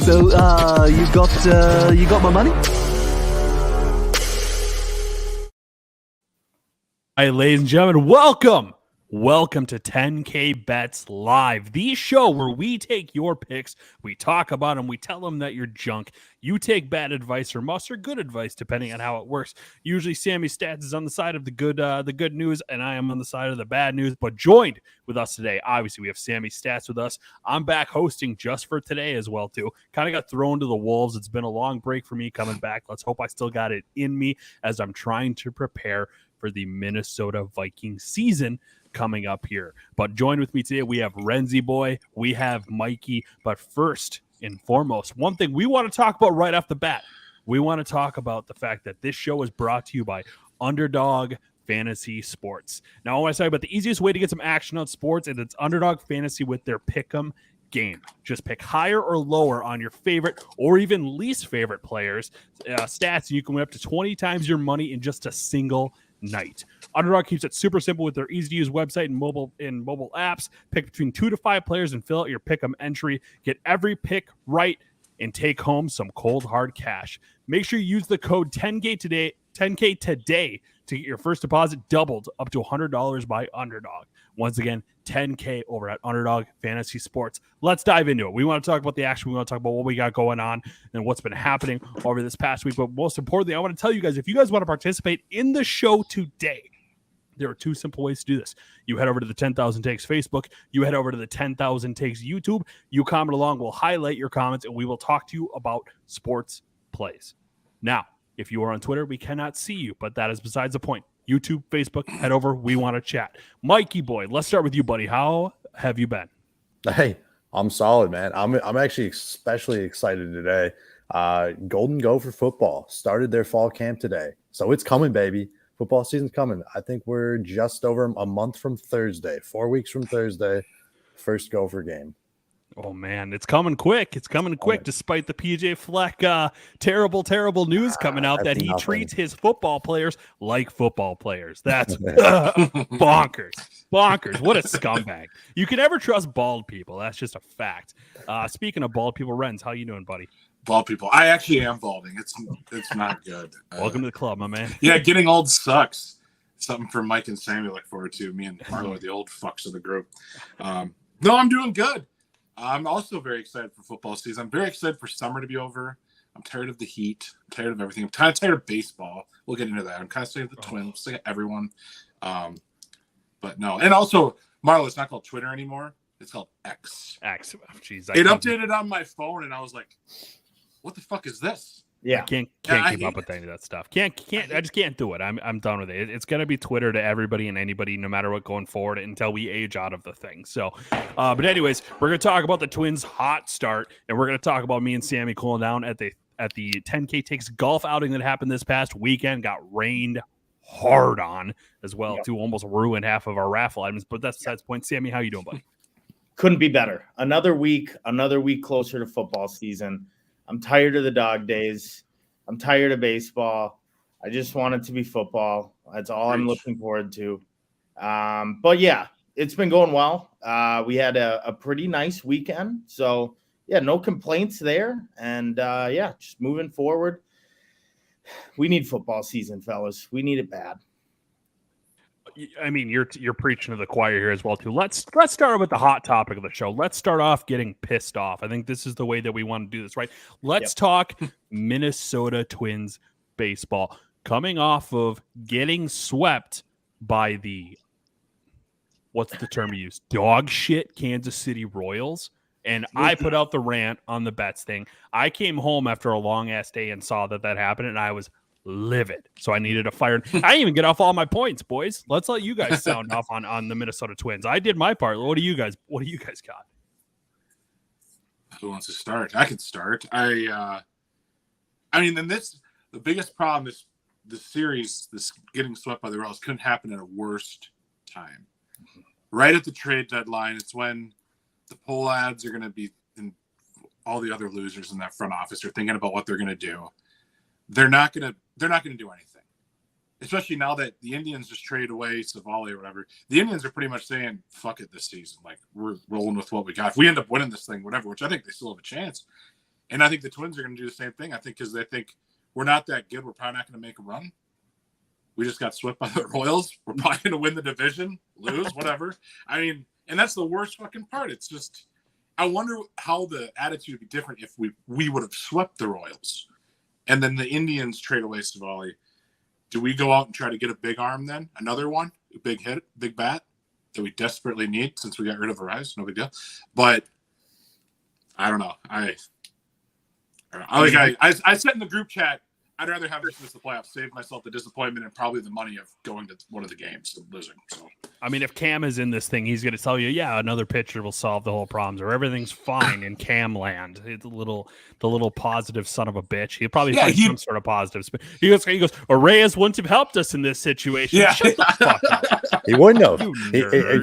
So, you got my money? All right, ladies and gentlemen, welcome to 10K Bets Live, the show where we take your picks, we talk about them, we tell them that you're junk. You take bad advice from us or good advice, depending on how it works. Usually, Sammy Stats is on the side of the good news, and I am on the side of the bad news. But joined with us today, obviously, we have Sammy Stats with us. I'm back hosting just for today as well, too. Kind of got thrown to the wolves. It's been a long break for me coming back. Let's hope I still got it in me as I'm trying to prepare for the Minnesota Vikings season coming up here. But join with me today, we have Renzi Boy, we have Mikey. But first and foremost, one thing we want to talk about right off the bat, we want to talk about the fact that this show is brought to you by Underdog Fantasy Sports. Now, I want to talk about the easiest way to get some action on sports, and it's Underdog Fantasy with their Pick'em game. Just pick higher or lower on your favorite or even least favorite players' stats, and you can win up to 20 times your money in just a single night. Underdog keeps it super simple with their easy-to-use website and mobile apps. Pick between 2 to 5 players and fill out your pick'em entry. Get every pick right and take home some cold hard cash. Make sure you use the code 10K today to get your first deposit doubled up to $100 by Underdog. Once again, 10K over at Underdog Fantasy Sports. Let's dive into it. We want to talk about the action. We want to talk about what we got going on and what's been happening over this past week. But most importantly, I want to tell you guys, if you guys want to participate in the show today, there are 2 simple ways to do this. You head over to the 10,000 Takes Facebook. You head over to the 10,000 Takes YouTube. You comment along. We'll highlight your comments, and we will talk to you about sports plays. Now, if you are on Twitter, we cannot see you, but that is besides the point. YouTube, Facebook, head over. We want to chat. Mikey boy, let's start with you, buddy. How have you been? Hey, I'm solid, man. I'm actually especially excited today. Golden Gopher football started their fall camp today, so it's coming, baby. Football season's coming. I think we're just over a month from Thursday, 4 weeks from Thursday, first Gopher game. Oh, man, it's coming quick. It's coming quick, despite the PJ Fleck terrible news coming out that he treats his football players like football players. That's bonkers. Bonkers. What a scumbag. You can never trust bald people. That's just a fact. Speaking of bald people, Renz, how you doing, buddy? Bald people. I actually am balding. It's not good. Welcome to the club, my man. Yeah, getting old sucks. Something for Mike and Sammy to look forward to. Me and Marlo are the old fucks of the group. No, I'm doing good. I'm also very excited for football season. I'm very excited for summer to be over. I'm tired of the heat. I'm tired of everything. I'm kind of tired of baseball. We'll get into that. I'm kind of sick of the Twins, sick of everyone. But no. And also, Marlo, it's not called Twitter anymore. It's called X. X. Jeez, it updated on my phone, and I was like, what the fuck is this? Yeah, I can't keep up with any of that stuff. I just can't do it. I'm done with it. It's gonna be Twitter to everybody and anybody, no matter what, going forward until we age out of the thing. So, but anyways, we're gonna talk about the Twins' hot start, and we're gonna talk about me and Sammy cooling down at the 10K Takes golf outing that happened this past weekend. Got rained hard on as well to almost ruin half of our raffle items. But that's besides the point. Sammy, how you doing, buddy? Couldn't be better. Another week closer to football season. I'm tired of the dog days. I'm tired of baseball. I just want it to be football. That's all I'm looking forward to. But yeah, it's been going well. We had a pretty nice weekend. So yeah, no complaints there. And just moving forward. We need football season, fellas. We need it bad. I mean, you're preaching to the choir here as well too. Let's start with the hot topic of the show. Let's start off getting pissed off. I think this is the way that we want to do this, right? Let's talk Minnesota Twins baseball, coming off of getting swept by the, what's the term you use? Dog shit Kansas City Royals. And I put out the rant on the bets thing. I came home after a long ass day and saw that happened, and I was livid. So I needed a fire. I didn't even get off all my points, boys. Let's let you guys sound off on the Minnesota Twins. I did my part. What do you guys got? Who wants to start? I can start. The biggest problem is the series, this getting swept by the Royals, couldn't happen at a worse time. Right at the trade deadline, it's when the poll ads are going to be, and all the other losers in that front office are thinking about what they're going to do. They're not going to do anything. especially now that the Indians just traded away Savali or whatever. The Indians are pretty much saying, fuck it this season. Like, we're rolling with what we got. If we end up winning this thing, whatever, which I think they still have a chance. And I think the Twins are going to do the same thing. I think because they think we're not that good. We're probably not going to make a run. We just got swept by the Royals. We're probably going to win the division, lose, whatever. I mean, and that's the worst fucking part. It's just, I wonder how the attitude would be different if we would have swept the Royals. And then the Indians trade away Savali. Do we go out and try to get a big arm then? Another one? A big hit? Big bat? That we desperately need since we got rid of Arise? No big deal. But I don't know. I said in the group chat, I'd rather have this miss the playoffs, save myself the disappointment and probably the money of going to one of the games and losing. So, I mean, if Cam is in this thing, he's going to tell you, yeah, another pitcher will solve the whole problems, or everything's fine in Cam land. It's the little positive son of a bitch. He'll probably find some sort of positives. But he goes, Reyes wouldn't have helped us in this situation. Yeah. Shut the fuck up. He wouldn't have.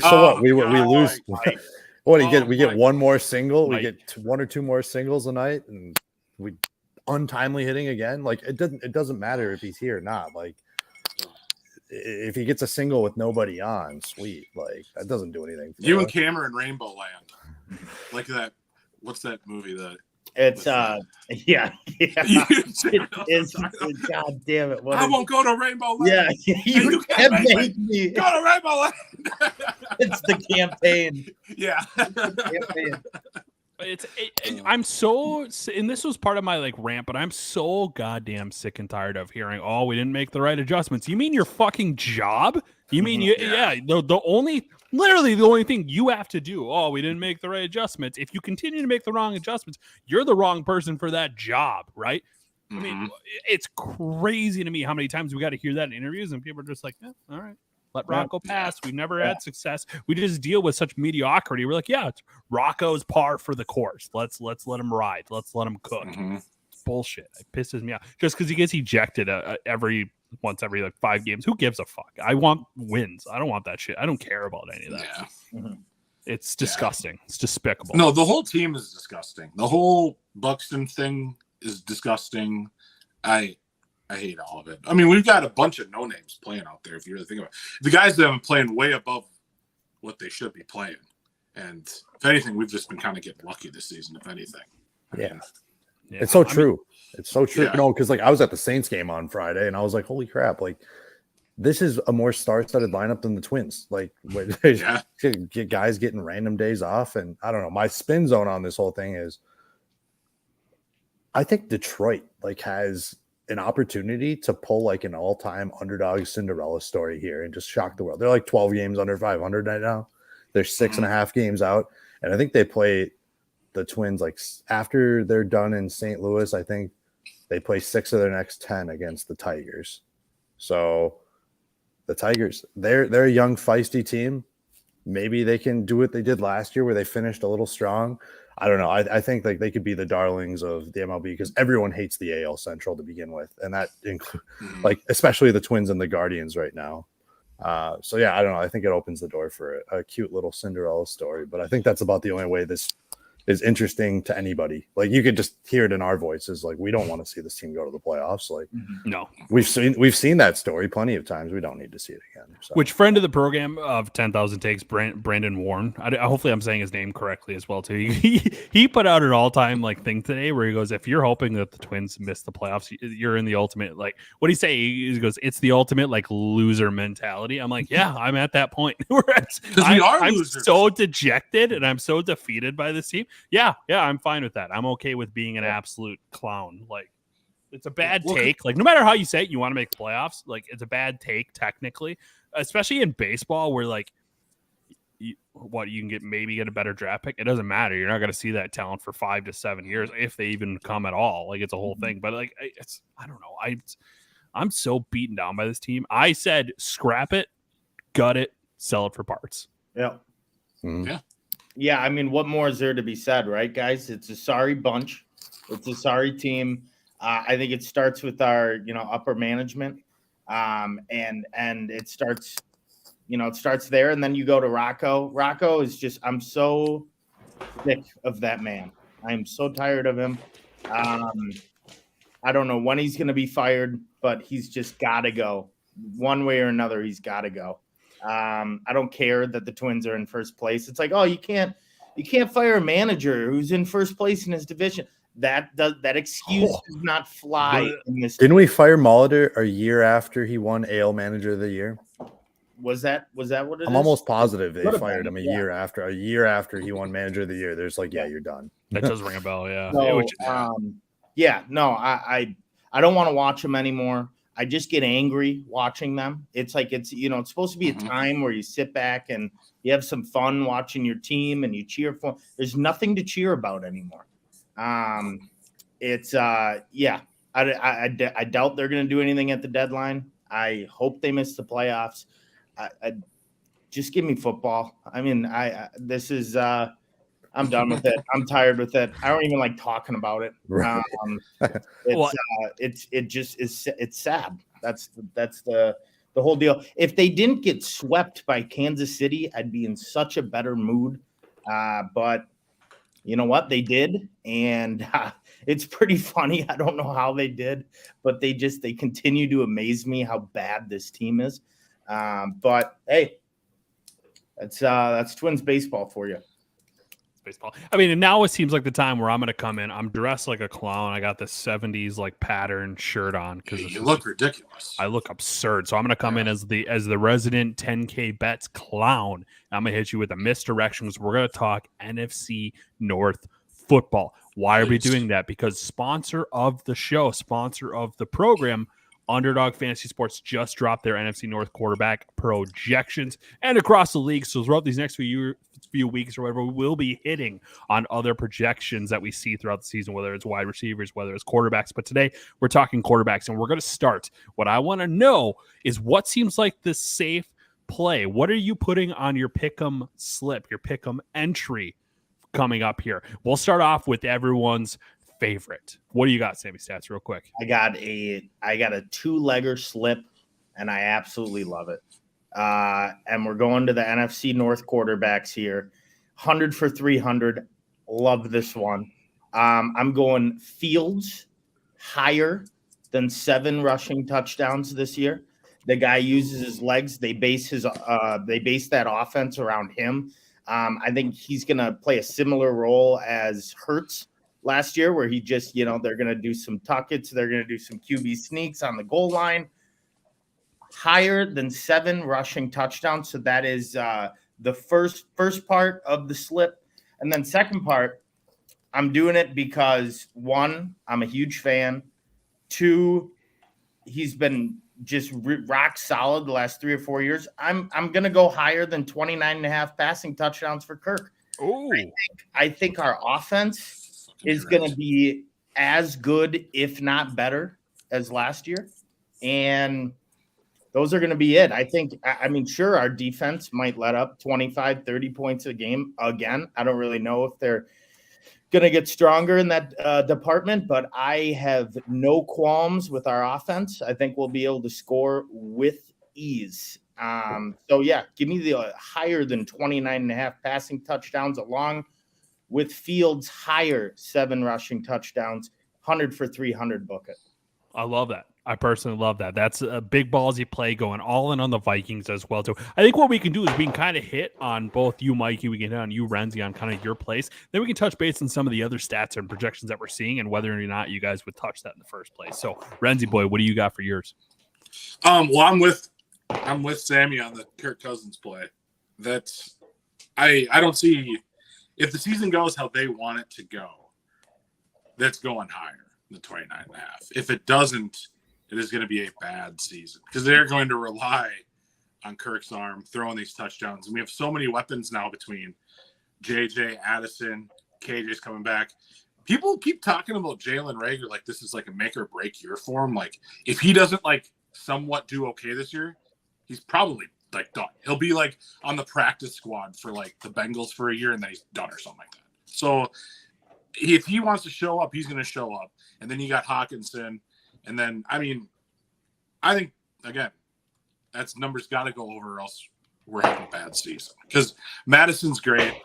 So what? We lose. Mike. We get one more single. Mike. We get one or two more singles a night, and we untimely hitting again. Like it doesn't matter if he's here or not. Like if he gets a single with nobody on, sweet. Like that doesn't do anything. You and Cameron Rainbow Land, like that. What's that movie? It's yeah. It's God damn it! I won't go to Rainbow Land. Yeah, you can't make me go to Rainbow Land. It's the campaign. Yeah. I'm so, and this was part of my like rant, but I'm so goddamn sick and tired of hearing, oh, we didn't make the right adjustments. You mean your fucking job? You mean the only thing you have to do, oh, we didn't make the right adjustments. If you continue to make the wrong adjustments, you're the wrong person for that job, right? I mean, it's crazy to me how many times we got to hear that in interviews and people are just like, yeah, all right. Let Rocco pass. We've never had success. We just deal with such mediocrity. We're like, yeah, it's Rocco's par for the course. Let's let him ride. Let's let him cook. It's bullshit. It pisses me off. Just because he gets ejected once every like 5 games. Who gives a fuck? I want wins. I don't want that shit. I don't care about any of that. Yeah. It's disgusting. It's despicable. No, the whole team is disgusting. The whole Buxton thing is disgusting. I hate all of it. I mean, we've got a bunch of no names playing out there. If you really think about it, the guys that have been playing way above what they should be playing. And if anything, we've just been kind of getting lucky this season. If anything, it's so true. It's so true. Yeah. No, because like I was at the Saints game on Friday, and I was like, holy crap! Like this is a more star-studded lineup than the Twins. Like, get guys getting random days off, and I don't know. My spin zone on this whole thing is, I think Detroit like has an opportunity to pull like an all-time underdog Cinderella story here and just shock the world. They're like 12 games under 500 right now. They're 6.5 games out. And I think they play the Twins like after they're done in St. Louis. I think they play 6 of their next 10 against the Tigers. So the Tigers, they're a young feisty team. Maybe they can do what they did last year where they finished a little strong. I don't know. I think like they could be the darlings of the MLB because everyone hates the AL Central to begin with, and that includes like especially the Twins and the Guardians right now. So yeah, I don't know. I think it opens the door for a cute little Cinderella story, but I think that's about the only way this is interesting to anybody. Like you could just hear it in our voices. Like we don't want to see this team go to the playoffs. Like no, we've seen that story plenty of times. We don't need to see it again. So. Which friend of the program of 10,000 Takes, Brandon Warren. Hopefully I'm saying his name correctly as well too. He put out an all-time like thing today where he goes, if you're hoping that the Twins miss the playoffs, you're in the ultimate like what do you say? He goes, it's the ultimate like loser mentality. I'm like, yeah, I'm at that point. I'm losers. so dejected and I'm so defeated by this team. Yeah, I'm fine with that. I'm okay with being an absolute clown. Like, it's a bad take. Like, no matter how you say it, you want to make the playoffs. Like, it's a bad take technically, especially in baseball where like, you can maybe get a better draft pick. It doesn't matter. You're not going to see that talent for 5 to 7 years if they even come at all. Like, it's a whole thing. But like, I don't know. I'm so beaten down by this team. I said scrap it, gut it, sell it for parts. Yeah. Mm-hmm. Yeah. Yeah, I mean, what more is there to be said, right, guys? It's a sorry bunch. It's a sorry team. I think it starts with our, upper management, and it starts, it starts there, and then you go to Rocco. Rocco is just, I'm so sick of that man. I'm so tired of him. I don't know when he's going to be fired, but he's just got to go. one way or another, he's got to go. I don't care that the Twins are in first place. It's like, oh, you can't fire a manager who's in first place in his division. That excuse does not fly in this. Didn't we fire Molitor a year after he won AL Manager of the Year? Was that what it is? I'm almost positive they fired him a year after he won Manager of the Year. There's like, yeah, you're done. That does ring a bell, yeah. So, I don't want to watch them anymore. I just get angry watching them. It's like it's supposed to be a time where you sit back and you have some fun watching your team and you cheer for. There's nothing to cheer about anymore. I doubt they're going to do anything at the deadline. I hope they miss the playoffs. I just give me football. I mean, I'm done with it. I'm tired with it. I don't even like talking about it. Right. It's sad. That's the whole deal. If they didn't get swept by Kansas City, I'd be in such a better mood. But you know what? They did, and it's pretty funny. I don't know how they did, but they continue to amaze me how bad this team is. But hey, that's Twins baseball for you. Baseball. I mean, and now it seems like the time where I'm going to come in. I'm dressed like a clown. I got the 70s like pattern shirt on because you look ridiculous. I look absurd. So I'm going to come in as the resident 10K bets clown. I'm going to hit you with a misdirection because we're going to talk NFC North football. Why are we doing that? Because sponsor of the show, sponsor of the program, Underdog Fantasy Sports just dropped their NFC North quarterback projections and across the league. So throughout these next few weeks or whatever, we will be hitting on other projections that we see throughout the season, whether it's wide receivers, whether it's quarterbacks. But today we're talking quarterbacks, and we're going to start. What I want to know is what seems like the safe play. What are you putting on your pick'em slip, your pick'em entry coming up here? We'll start off with everyone's favorite. What do you got, Sammy Stats, real quick? I got a 2-legger slip, and I absolutely love it. And we're going to the NFC North quarterbacks here. 100 for 300. Love this one. I'm going Fields higher than 7 rushing touchdowns this year. The guy uses his legs. They base that offense around him. I think he's going to play a similar role as Hurts last year, where he just, they're going to do some tuckets. They're going to do some QB sneaks on the goal line. Higher than 7 rushing touchdowns. So that is the first part of the slip. And then second part, I'm doing it because 1, I'm a huge fan. 2, he's been just rock solid the last 3 or 4 years. I'm going to go higher than 29.5 passing touchdowns for Kirk. Oh, I think our offense is going to be as good, if not better, as last year. And those are going to be it. I mean, sure, our defense might let up 25, 30 points a game again. I don't really know if they're going to get stronger in that department, but I have no qualms with our offense. I think we'll be able to score with ease. So, yeah, give me the higher than 29.5 passing touchdowns along with Fields higher 7 rushing touchdowns, 100 for 300 book it. I love that. I personally love that. That's a big ballsy play going all in on the Vikings as well, too. I think what we can do is we can kind of hit on both you, Mikey, we can hit on you, Renzi, on kind of your place. Then we can touch base on some of the other stats and projections that we're seeing and whether or not you guys would touch that in the first place. So, Renzi, boy, what do you got for yours? Well, I'm with Sammy on the Kirk Cousins play. That's I don't see if the season goes how they want it to go, that's going higher than 29.5. If it doesn't, it is going to be a bad season because they're going to rely on Kirk's arm throwing these touchdowns. And we have so many weapons now between JJ, Addison, KJ's coming back. People keep talking about Jalen Reagor like this is like a make or break year for him. Like if he doesn't like somewhat do okay this year, he's probably like done. He'll be like on the practice squad for like the Bengals for a year and then he's done or something like that. So if he wants to show up, he's going to show up. And then you got Hawkinson. And then, I mean, I think, again, that's numbers got to go over or else we're having a bad season. Because Madison's great.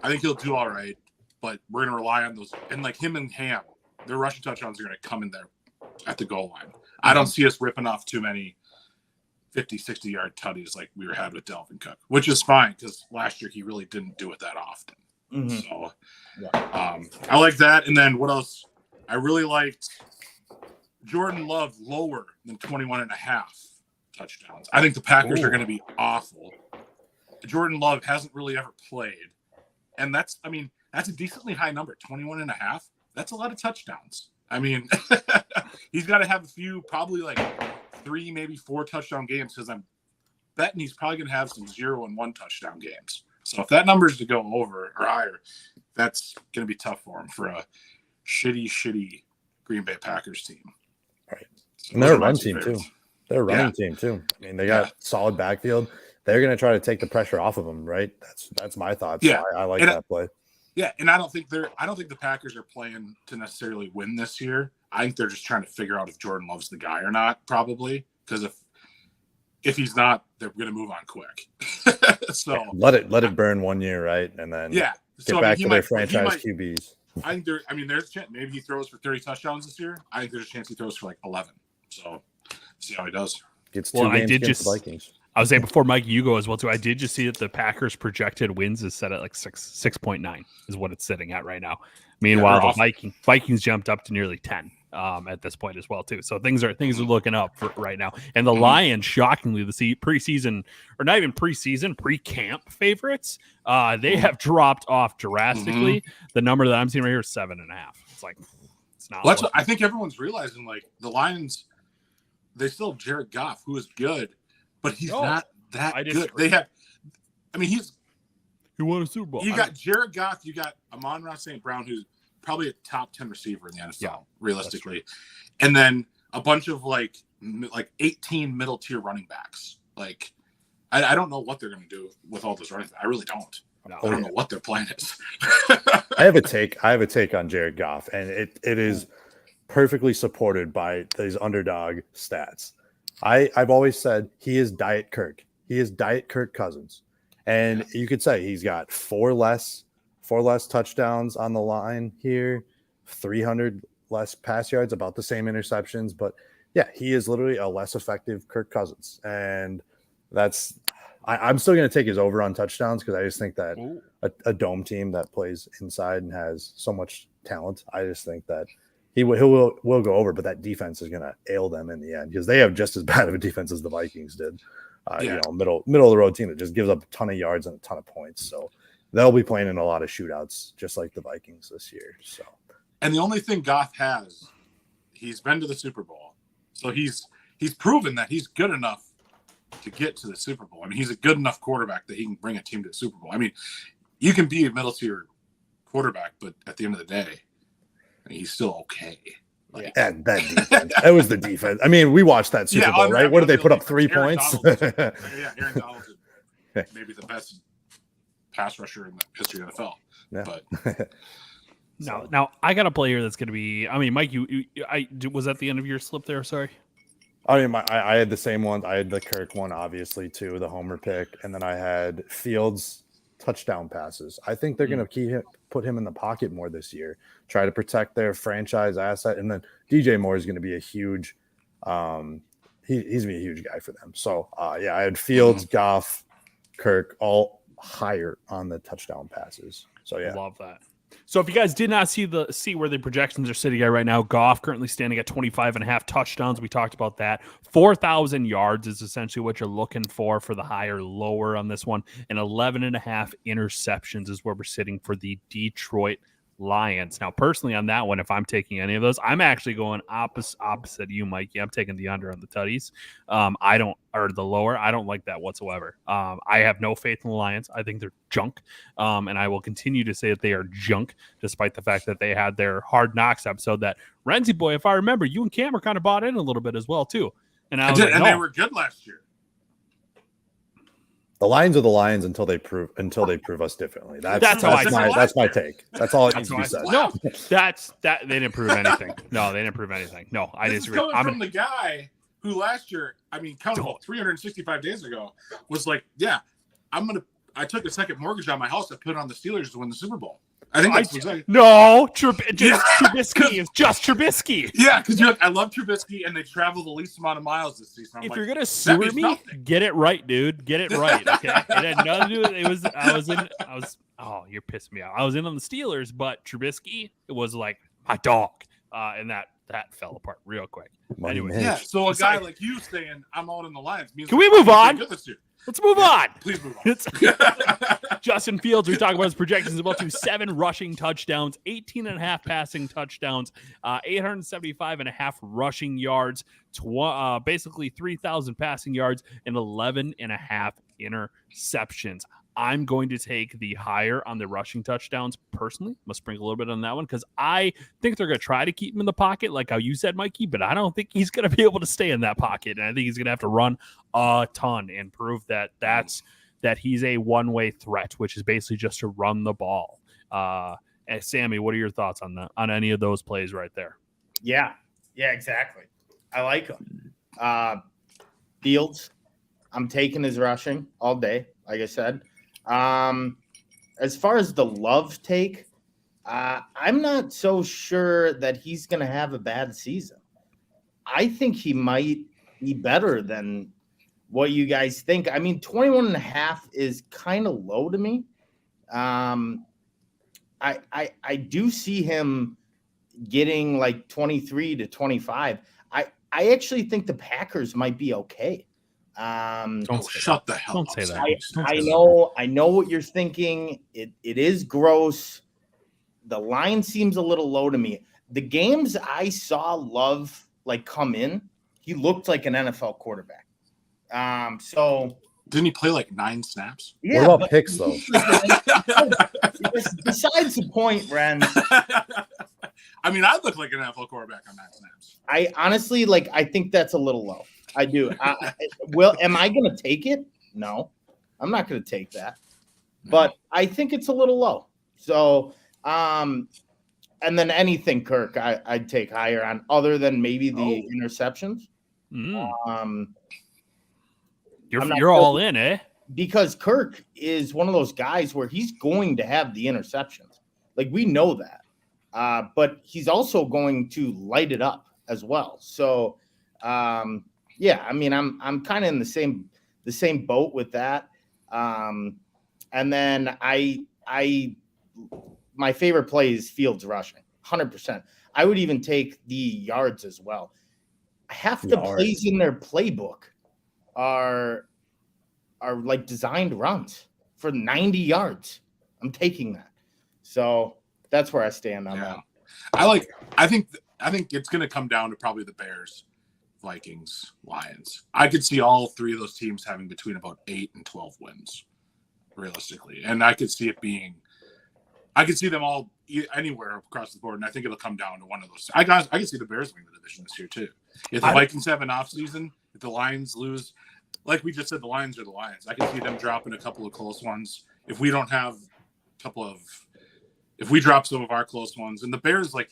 I think he'll do all right. But we're going to rely on those. And like him and Ham, their rushing touchdowns are going to come in there at the goal line. I don't see us ripping off too many 50, 60-yard tutties like we had with Dalvin Cook, which is fine because last year he really didn't do it that often. Mhm. So I like that. And then what else? I really liked Jordan Love lower than 21.5 touchdowns. I think the Packers are going to be awful. Jordan Love hasn't really ever played. And that's a decently high number, 21.5. That's a lot of touchdowns. I mean, he's got to have a few, probably like 3, maybe 4 touchdown games because I'm betting he's probably going to have some 0 and 1 touchdown games. So if that number is to go over or higher, that's going to be tough for him for a shitty Green Bay Packers team. Right. So And they're a run team too. They're a running team too. I mean, they got solid backfield. They're going to try to take the pressure off of them, right? That's my thoughts. Yeah, I like that play. Yeah, and I don't think the Packers are playing to necessarily win this year. I think they're just trying to figure out if Jordan Love's the guy or not, probably. Because if he's not, they're going to move on quick. So let it burn 1 year, right? And then get back to their franchise QBs. I think there's a chance. Maybe he throws for 30 touchdowns this year. I think there's a chance he throws for like 11. So see how he does. Gets 2 games against the Vikings. I was saying before, Mike, you go as well too. I did just see that the Packers' projected wins is set at like 6.9 is what it's sitting at right now. Meanwhile, the Vikings jumped up to nearly 10 at this point as well too. So things are looking up for right now. And the Lions, shockingly, the preseason or not even preseason, pre-camp favorites, they have dropped off drastically. The number that I'm seeing right here is 7.5. It's like it's not. Well, I think everyone's realizing like the Lions, they still have Jared Goff, who is good. But he's not that good. They have, he won a Super Bowl. You got Jared Goff. You got Amon-Ra St. Brown, who's probably a top 10 receiver in the NFL, realistically. And then a bunch of like 18 middle tier running backs. Like, I don't know what they're going to do with all those running backs. I really don't. I don't know what their plan is. I have a take on Jared Goff, and it is perfectly supported by these underdog stats. I've always said he is Diet Kirk. He is Diet Kirk Cousins. And you could say he's got 4 less touchdowns on the line here, 300 less pass yards, about the same interceptions. But yeah, he is literally a less effective Kirk Cousins. And I'm still going to take his over on touchdowns because I just think that a dome team that plays inside and has so much talent, I just think that he will go over, but that defense is going to ail them in the end because they have just as bad of a defense as the Vikings did. Middle of the road team that just gives up a ton of yards and a ton of points. So they'll be playing in a lot of shootouts, just like the Vikings this year. So, and the only thing Goff has, he's been to the Super Bowl, so he's proven that he's good enough to get to the Super Bowl. I mean, he's a good enough quarterback that he can bring a team to the Super Bowl. I mean, you can be a middle tier quarterback, but at the end of the day, he's still okay. And that defense. That was the defense. I mean, we watched that Super Bowl, right? What did they put up 3 points? Aaron Donald is maybe the best pass rusher in the history of the NFL. Yeah. But now I got a player that's going to be. I mean, Mike, was that the end of your slip there? Sorry. I mean, I had the same ones. I had the Kirk one, obviously, too, the homer pick, and then I had Fields touchdown passes. I think they're going to put him in the pocket more this year, try to protect their franchise asset, and then DJ Moore is going to be a huge he's going to be a huge guy for them. So I had Fields, Goff, Kirk all higher on the touchdown passes. So love that. So if you guys did not see where the projections are sitting at right now, Goff currently standing at 25.5 touchdowns. We talked about that. 4,000 yards is essentially what you're looking for the higher lower on this one. And 11.5 interceptions is where we're sitting for the Detroit Lions. Now, personally on that one, if I'm taking any of those, I'm actually going opposite you, Mikey. I'm taking the under on the tutties. Or the lower. I don't like that whatsoever. I have no faith in the Lions. I think they're junk. And I will continue to say that they are junk, despite the fact that they had their Hard Knocks episode that Renzi boy, if I remember, you and Cam were kind of bought in a little bit as well, too. And they were good last year. The Lions are the Lions until they prove us differently. That's my take. That's all it needs to be said. No, they didn't prove anything. No, they didn't prove anything. No, I disagree. Coming from the guy who last year, countable 365 days ago, was like, I took a second mortgage on my house. I put it on the Steelers to win the Super Bowl. I think that's exactly. No, Trubisky is just Trubisky. Yeah, because you're like, I love Trubisky, and they travel the least amount of miles this season. If you're gonna sewer me, nothing. get it right, dude. Get it right. Okay, it had nothing to do with it. I was. Oh, you're pissing me off. I was in on the Steelers, but Trubisky, it was like my dog, and that fell apart real quick. Anyway, yeah. So a guy like you saying I'm out on the Lions means. Can we move on? Let's move on. Please move on. Justin Fields, we talk about his projections about to 7 rushing touchdowns, 18.5 passing touchdowns, 875.5 rushing yards, basically 3,000 passing yards, and 11.5 interceptions. I'm going to take the higher on the rushing touchdowns personally. I'm going to sprinkle a little bit on that one because I think they're going to try to keep him in the pocket like how you said, Mikey, but I don't think he's going to be able to stay in that pocket. And I think he's going to have to run a ton and prove that he's a one-way threat, which is basically just to run the ball. And Sammy, what are your thoughts on that, on any of those plays right there? Yeah, exactly. I like him. Fields, I'm taking his rushing all day, like I said. As far as the Love take, I'm not so sure that he's going to have a bad season. I think he might be better than what you guys think. I mean, 21.5 is kind of low to me. I do see him getting like 23 to 25. I actually think the Packers might be okay. Shut the hell up. Don't say that. I know what you're thinking. It is gross. The line seems a little low to me. The games I saw Love like come in, he looked like an NFL quarterback. So didn't he play like 9 snaps? Yeah, what about picks though? Besides the point, Ren. I mean, I look like an NFL quarterback on 9 snaps. I honestly I think that's a little low. I do. Am I going to take it? No, I'm not going to take that. But I think it's a little low. So, and then anything, Kirk, I'd take higher on, other than maybe the interceptions. You're all in, eh? Because Kirk is one of those guys where he's going to have the interceptions. Like, we know that. But he's also going to light it up as well. So, yeah, I mean, I'm kind of in the same boat with that. And then my favorite play is Fields rushing, 100%. I would even take the yards as well. Half the plays in their playbook are like designed runs for 90 yards. I'm taking that. So that's where I stand on that. I think it's going to come down to probably the Bears, Vikings, Lions. I could see all 3 of those teams having between about 8 and 12 wins, realistically. And I could see them all anywhere across the board. And I think it'll come down to one of those. I can see the Bears winning the division this year too. If the Vikings have an off season, if the Lions lose, like we just said, the Lions are the Lions. I can see them dropping a couple of close ones. If we don't have if we drop some of our close ones, and the Bears, like,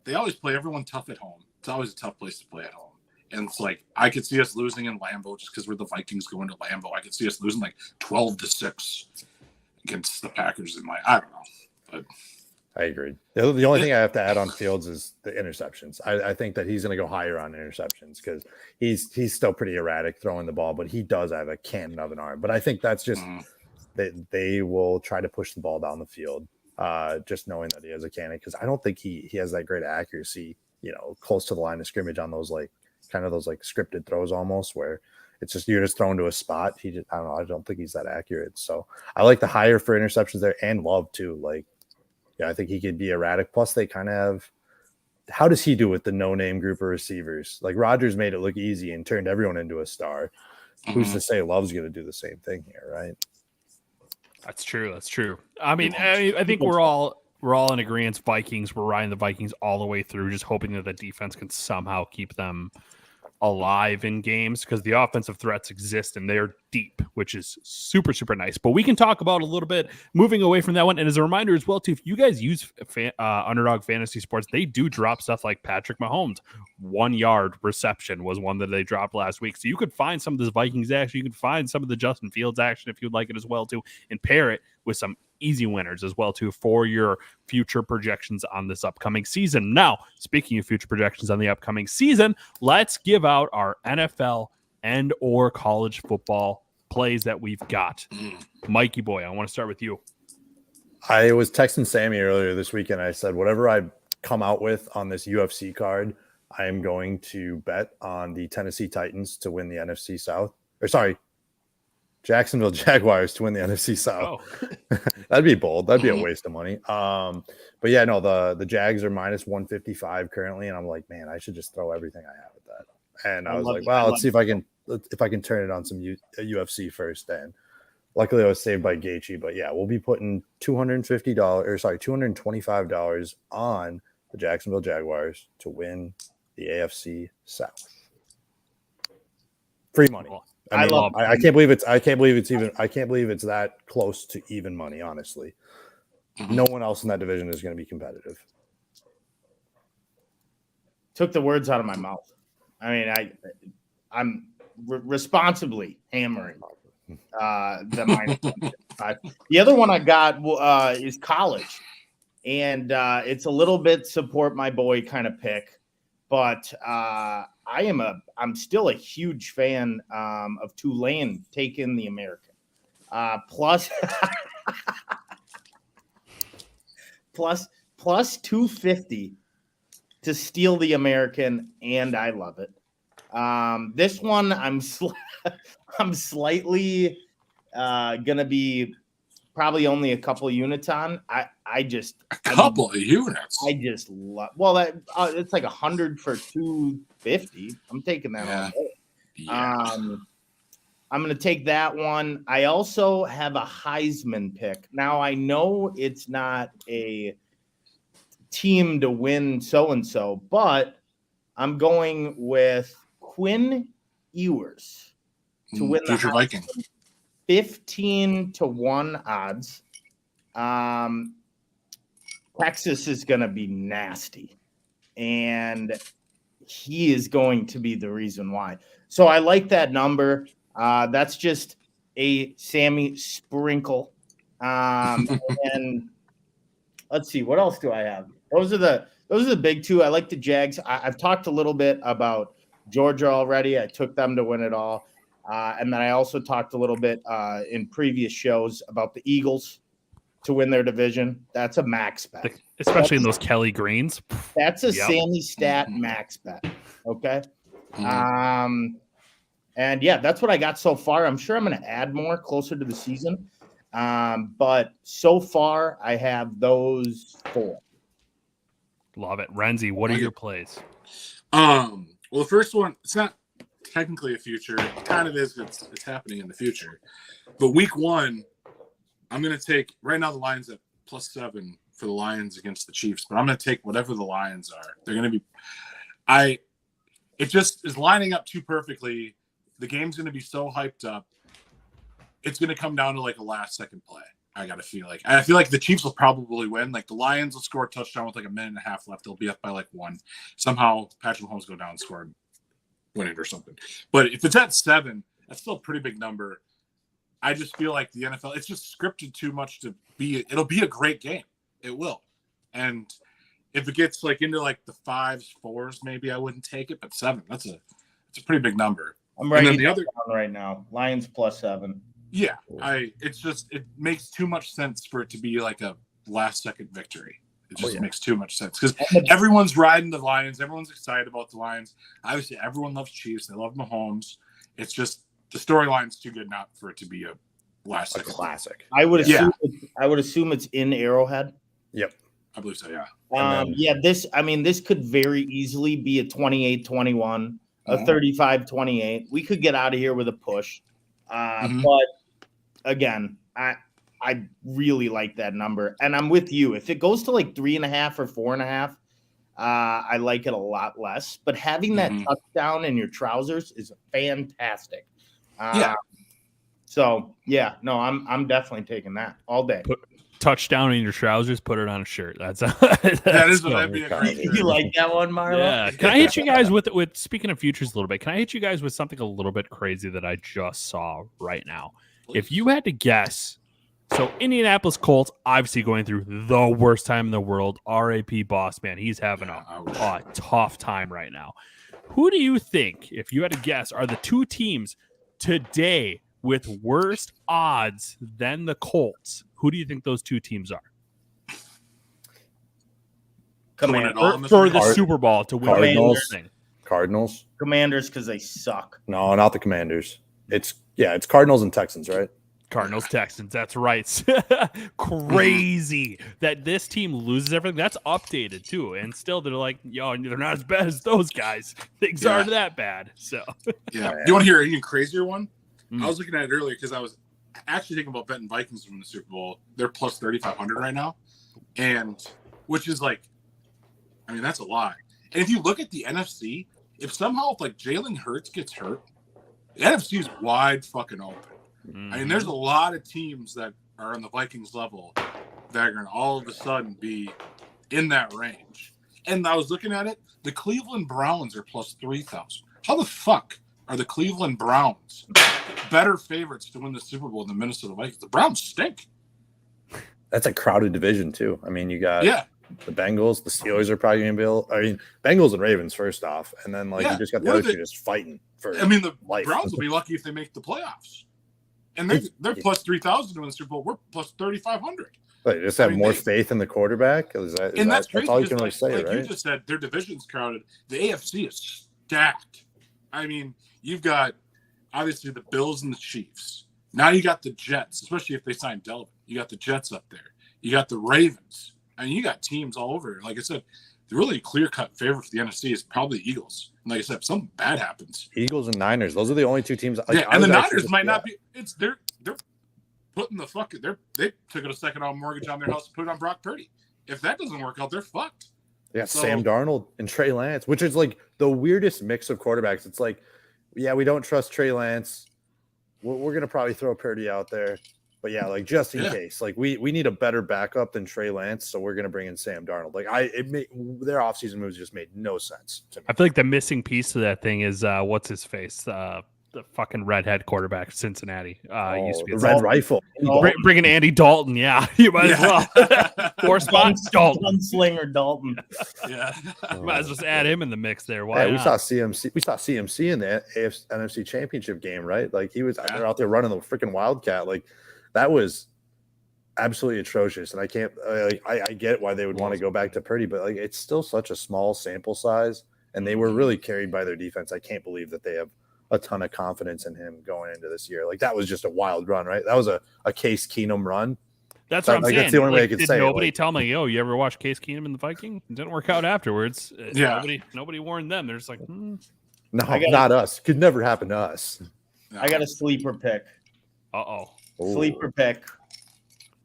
they always play everyone tough at home. It's always a tough place to play at home. And it's like, I could see us losing in Lambeau just because we're the Vikings going to Lambeau. I could see us losing like 12-6 against the Packers I don't know. But I agree. The only thing I have to add on Fields is the interceptions. I think that he's going to go higher on interceptions because he's still pretty erratic throwing the ball, but he does have a cannon of an arm. But I think that's just they will try to push the ball down the field, just knowing that he has a cannon, because I don't think he has that great accuracy, close to the line of scrimmage on those kind of those scripted throws almost, where it's just you're just thrown to a spot. I don't know. I don't think he's that accurate. So I like the higher for interceptions there, and Love too. I think he could be erratic. Plus, they kind of have. How does he do with the no-name group of receivers? Like, Rodgers made it look easy and turned everyone into a star. Who's to say Love's going to do the same thing here, right? That's true. I mean, I think we're all in agreement. Vikings. We're riding the Vikings all the way through, just hoping that the defense can somehow keep them alive in games, because the offensive threats exist and they're deep, which is super, super nice. But we can talk about a little bit moving away from that one. And as a reminder as well, too, if you guys use Underdog Fantasy Sports, they do drop stuff like Patrick Mahomes. 1-yard reception was one that they dropped last week. So you could find some of this Vikings action. You could find some of the Justin Fields action if you'd like it as well, too, and pair it with some easy winners as well too for your future projections on this upcoming season. Now, speaking of future projections on the upcoming season, let's give out our NFL and or college football plays that we've got. Mikey boy, I want to start with you. I was texting Sammy earlier this weekend. I said, whatever I come out with on this UFC card, I am going to bet on the Tennessee Titans to win the NFC South. Or sorry, Jacksonville Jaguars to win the NFC South. Oh. That'd be bold. That'd be a waste of money. But yeah, no, the Jags are minus 155 currently, and I'm like, man, I should just throw everything I have at that. And I was like, well, let's see if I can turn it on some UFC first. And luckily, I was saved by Gaethje. But yeah, we'll be putting $225 on the Jacksonville Jaguars to win the AFC South. Free money. I can't believe it's that close to even money, honestly. No one else in that division is going to be competitive. Took the words out of my mouth. I mean, I'm responsibly hammering the minus 155. The other one I got is college, and it's a little bit support my boy kind of pick, but I'm still a huge fan of Tulane taking the American. Plus 250 to steal the American, and I love it. This one I'm slightly gonna be probably only a couple of units on. I just love. Well, that it's like 100 for 250. I'm taking that all day. Yeah. I'm going to take that one. I also have a Heisman pick. Now I know it's not a team to win so-and-so, but I'm going with Quinn Ewers to win the Viking. 15-1 odds. Texas is going to be nasty, and he is going to be the reason why. So I like that number. That's just a Sammy sprinkle. And let's see, what else do I have? Those are the big two. I like the Jags. I've talked a little bit about Georgia already. I took them to win it all. And then I also talked a little bit in previous shows about the Eagles to win their division. That's a max bet. Especially in those Kelly Greens. That's a Sammy stat max bet. Okay. And yeah, that's what I got so far. I'm sure I'm going to add more closer to the season. But so far I have those 4. Love it. Renzi, what are your plays? Well, the first one, it's not technically a future. It kind of is. It's happening in the future. But week 1, I'm going to take right now the Lions at +7 for the Lions against the Chiefs. But I'm going to take whatever the Lions are. They're going to be. It just is lining up too perfectly. The game's going to be so hyped up. It's going to come down to like a last-second play. I feel like the Chiefs will probably win. Like the Lions will score a touchdown with like a minute and a half left. They'll be up by like 1. Somehow Patrick Mahomes go down and score and win it or something. But if it's at 7, that's still a pretty big number. I just feel like the NFL, it's just scripted too much to be. It'll be a great game. It will. And if it gets like into like the 5s, 4s, maybe I wouldn't take it. But 7, it's a pretty big number. I'm writing the other down right now. Lions +7. Yeah, it makes too much sense for it to be like a last-second victory. It just makes too much sense because everyone's riding the Lions. Everyone's excited about the Lions. Obviously, everyone loves Chiefs. They love Mahomes. It's just the storyline's too good not for it to be a last-second classic. I would assume it's in Arrowhead. Yep, I believe so. Yeah. This could very easily be a 28-21, a 35-28. We could get out of here with a push. But again, I really like that number, and I'm with you. If it goes to like 3.5 or 4.5, I like it a lot less. But having that touchdown in your trousers is fantastic. So yeah, no, I'm definitely taking that all day. Put touchdown in your trousers, put it on a shirt. That'd be a great shirt. You like that one, Marlo? Yeah. Can I hit you guys with speaking of futures a little bit? Can I hit you guys with something a little bit crazy that I just saw right now? If you had to guess So Indianapolis Colts obviously going through the worst time in the world. RAP boss man. He's having a tough time right now. Who do you think, if you had to guess, are the two teams today with worse odds than the Colts? Who do you think those two teams are? For the Super Bowl to win Cardinals. the thing. Cardinals. Commanders, because they suck. No, not the Commanders. It's Cardinals and Texans, right? Cardinals, Texans. That's right. Crazy that this team loses everything. That's updated too, and still they're like, yo, they're not as bad as those guys. Things aren't that bad. So yeah. You want to hear an even crazier one? I was looking at it earlier because I was actually thinking about betting Vikings to win the Super Bowl. They're plus 3,500 right now, and which is like, I mean, that's a lot. And if you look at the NFC, if somehow like Jalen Hurts gets hurt, the NFC is wide fucking open. I mean, there's a lot of teams that are on the Vikings level that are going to all of a sudden be in that range. And I was looking at it. The Cleveland Browns are plus 3,000. How the fuck are the Cleveland Browns better favorites to win the Super Bowl than the Minnesota Vikings? The Browns stink. That's a crowded division too. I mean, you got the Bengals, the Steelers are probably going to be Bengals and Ravens first off, and then you just got the other two just fighting for. I mean, the life. Browns will be lucky if they make the playoffs. And they're plus 3,000 to win the Super Bowl. We're plus 3,500. They just have more faith in the quarterback. That's all you can really say, like right? You just said, their division's crowded. The AFC is stacked. I mean, you've got obviously the Bills and the Chiefs. Now you got the Jets, especially if they sign Delvin. You got the Jets up there. You got the Ravens. I mean, you got teams all over. Like I said, the really clear-cut favorite for the NFC is probably the Eagles. And like I said, if something bad happens. Eagles and Niners. Those are the only two teams. And the Niners might not be. They're putting the fucking. They took a second on mortgage on their house to put it on Brock Purdy. If that doesn't work out, they're fucked. They got Sam Darnold and Trey Lance, which is like the weirdest mix of quarterbacks. It's like, yeah, we don't trust Trey Lance. We're gonna probably throw Purdy out there. But yeah, like just in case, like we need a better backup than Trey Lance, so we're gonna bring in Sam Darnold. Like their offseason moves just made no sense to me. I feel like the missing piece to that thing is what's his face, the fucking redhead quarterback, Cincinnati. Used to be the Red Rifle. Bringing Andy Dalton, you might as well. Four spot Dalton, Gunslinger Dalton. You might as well just add him in the mix there. Why? We saw CMC. We saw CMC in the NFC Championship game, right? Like he was out there running the freaking Wildcat. Like that was absolutely atrocious. And I can't. I get why they would want to go back to Purdy, but like it's still such a small sample size, and they were really carried by their defense. I can't believe that they have a ton of confidence in him going into this year. Like that was just a wild run, right? That was a Case Keenum run. That's what I'm saying. That's the only way I could say. Nobody tell me, yo, you ever watch Case Keenum in the Viking? It didn't work out afterwards. Nobody warned them. They're just like, no, not us. Could never happen to us. I got a sleeper pick. Sleeper pick.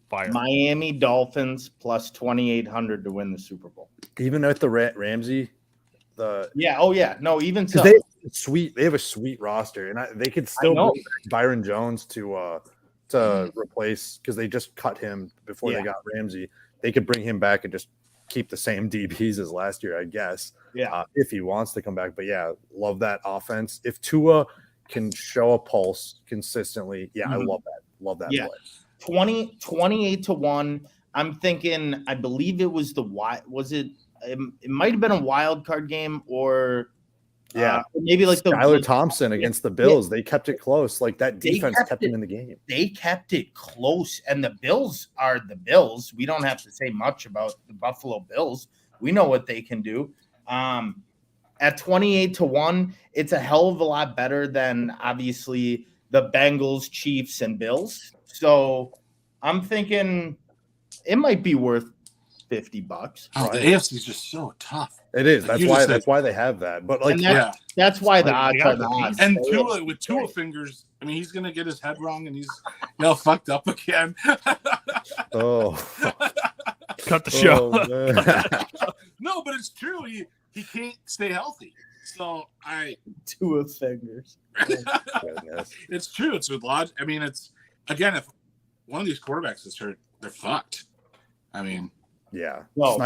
Fire. Miami Dolphins plus 2,800 to win the Super Bowl. Even with the Ramsey. Even so. They have a sweet roster, and they could still bring Byron Jones to replace, because they just cut him before they got Ramsey. They could bring him back and just keep the same DBs as last year, I guess. If he wants to come back. But love that offense. If Tua can show a pulse consistently, I love that. Love that play. 28 to 1. I'm thinking, I believe it was it might have been a wild card game, or maybe like Skylar Thompson against the Bills. They kept it close. Like that defense kept him in the game. They kept it close, and the Bills are the Bills. We don't have to say much about the Buffalo Bills. We know what they can do. At 28 to 1, it's a hell of a lot better than obviously the Bengals, Chiefs, and Bills. So I'm thinking it might be worth $50. The AFC is just so tough. It is. That's why they have that. But that's why the odds are the odds. And with Tua fingers, I mean, he's gonna get his head wrong, and he's fucked up again. Cut the show. No, but it's true. He can't stay healthy. So Tua fingers. It's true. It's with logic. I mean, it's again, if one of these quarterbacks is hurt, they're fucked. I mean. Yeah. Well,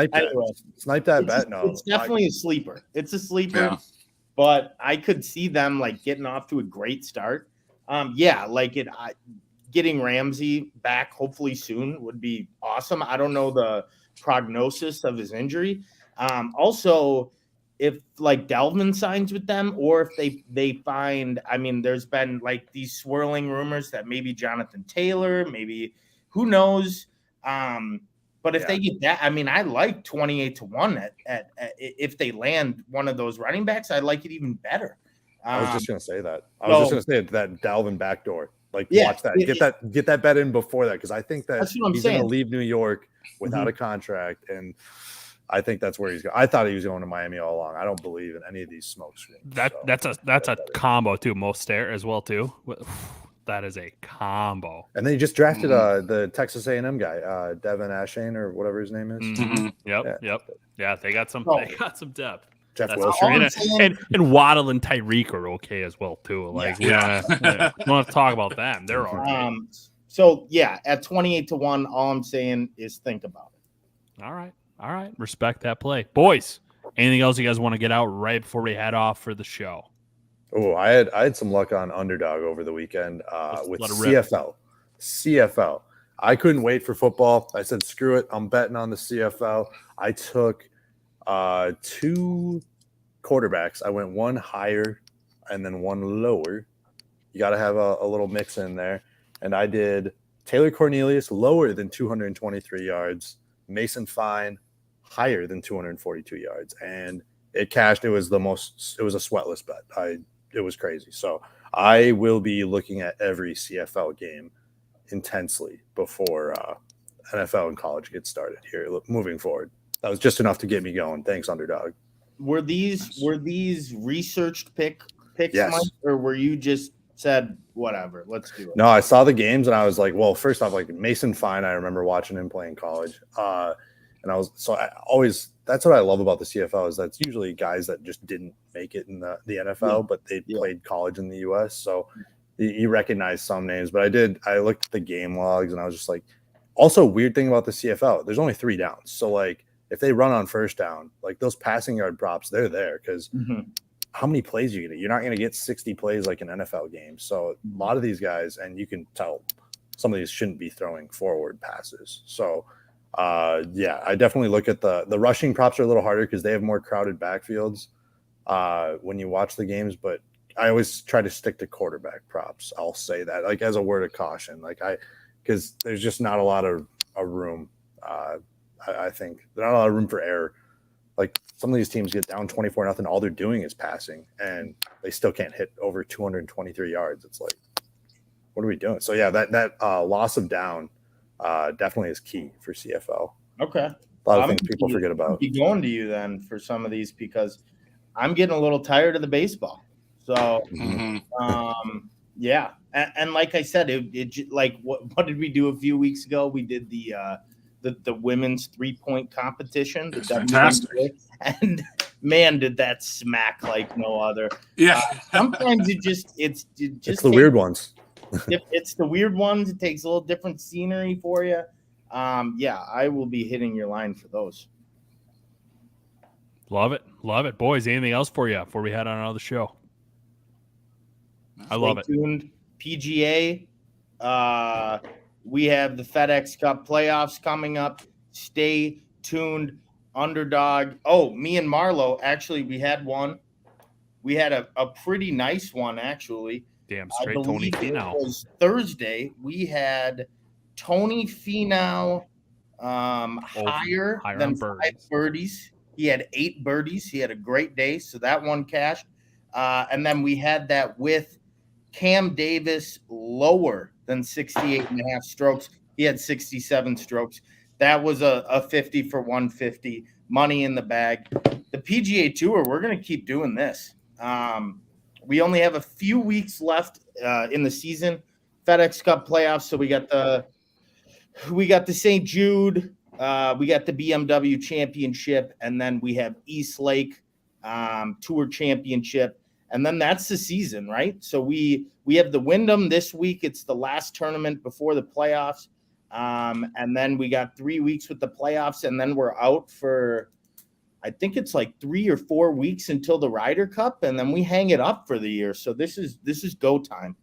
snipe that bet. No, it's definitely a sleeper. It's a sleeper, but I could see them like getting off to a great start. getting Ramsey back hopefully soon would be awesome. I don't know the prognosis of his injury. Also, if like Dalvin signs with them, or if they find, I mean, there's been like these swirling rumors that maybe Jonathan Taylor, maybe who knows. But if they get that, I mean, I like 28-1 at if they land one of those running backs, I like it even better. I was just gonna say that. I was just gonna say that Dalvin backdoor. Like, watch that. Get that bet in before that, because I think that he's going to leave New York without a contract, and I think that's where he's going. I thought he was going to Miami all along. I don't believe in any of these smoke screens. That's a combo too. Mostert as well too. That is a combo. And then he just drafted the Texas A&M guy, Devin Ashane or whatever his name is. Mm-hmm. Yep. Yeah, they got some. They got some depth. Jeff Wilson and Waddle and Tyreek are okay as well too. Like we don't have to talk about them. They're all right. So yeah, at 28-1, all I'm saying is think about it. All right. Respect that play, boys. Anything else you guys want to get out right before we head off for the show? Oh, I had some luck on Underdog over the weekend with CFL. CFL. I couldn't wait for football. I said, screw it. I'm betting on the CFL. I took 2 quarterbacks. I went one higher and then one lower. You got to have a little mix in there. And I did Taylor Cornelius lower than 223 yards, Mason Fine higher than 242 yards, and it cashed. It was a sweatless bet. It was crazy. So I will be looking at every CFL game intensely before NFL and college get started here moving forward. That was just enough to get me going. Thanks, Underdog. Were these researched picks, yes. Mike, or were you just said whatever? Let's do it. No, I saw the games and I was like, well, first off, like Mason Fine, I remember watching him play in college, and that's what I love about the CFL is that's usually guys that just didn't make it in the NFL, but they played college in the U.S. So you recognize some names, but I looked at the game logs and I was just like, also weird thing about the CFL, there's only 3 downs. So like if they run on first down, like those passing yard props, they're there because how many plays are you going to get? You're not going to get 60 plays like an NFL game. So a lot of these guys, and you can tell some of these shouldn't be throwing forward passes. So I definitely look at the rushing props are a little harder because they have more crowded backfields when you watch the games, but I always try to stick to quarterback props. I'll say that like as a word of caution, because there's just not a lot of room. I think there's not a lot of room for error. Like some of these teams get down 24-0, all they're doing is passing, and they still can't hit over 223 yards. It's like, what are we doing? So yeah, that loss of down definitely is key for CFL. Okay, a lot of things people forget about. Be going to you then for some of these because I'm getting a little tired of the baseball. So yeah, and like I said, it like what did we do a few weeks ago? We did the women's 3-point competition. It's fantastic. And man, did that smack like no other. Yeah. Sometimes it's the weird ones. It's the weird ones. It takes a little different scenery for you. I will be hitting your line for those. Love it. Boys, anything else for you before we head on another show? I love it. Tuned. PGA. We have the FedEx Cup playoffs coming up. Stay tuned. Underdog. Oh, me and Marlo, actually, we had one. We had a pretty nice one, actually. Damn straight, Tony Finau. It was Thursday. We had Tony Finau higher than 5 birdies. He had 8 birdies. He had a great day, so that one cashed. And then we had that with Cam Davis lower than 68.5 strokes. He had 67 strokes. That was a 50 for 150, money in the bag. The PGA Tour, we're going to keep doing this. We only have a few weeks left in the season. FedEx Cup playoffs. So we got the St. Jude, we got the BMW Championship, and then we have East Lake Tour Championship, and then that's the season, right? So we have the Wyndham this week. It's the last tournament before the playoffs, and then we got 3 weeks with the playoffs, and then we're out for, I think it's like 3 or 4 weeks until the Ryder Cup, and then we hang it up for the year. So this is go time.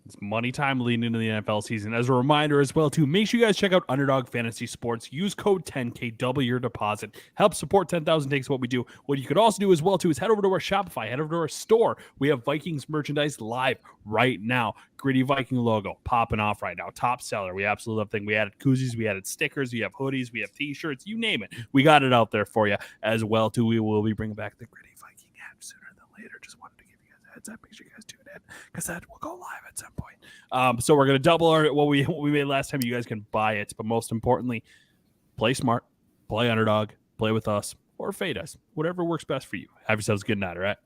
It's money time leading into the NFL season. As a reminder as well, too, make sure you guys check out Underdog Fantasy Sports. Use code 10K, double your deposit. Help support 10,000 Takes what we do. What you could also do as well, too, is head over to our Shopify, head over to our store. We have Vikings merchandise live right now. Gritty Viking logo popping off right now. Top seller. We absolutely love things. We added koozies, we added stickers, we have hoodies, we have t-shirts, you name it. We got it out there for you as well, too. We will be bringing back the Gritty Viking app sooner than later. Just wanted to give you guys a heads up. Make sure you guys tune in because that will go live at some point. So we're going to double what we made last time. You guys can buy it, but most importantly, play smart, play Underdog, play with us, or fade us. Whatever works best for you. Have yourselves a good night, all right?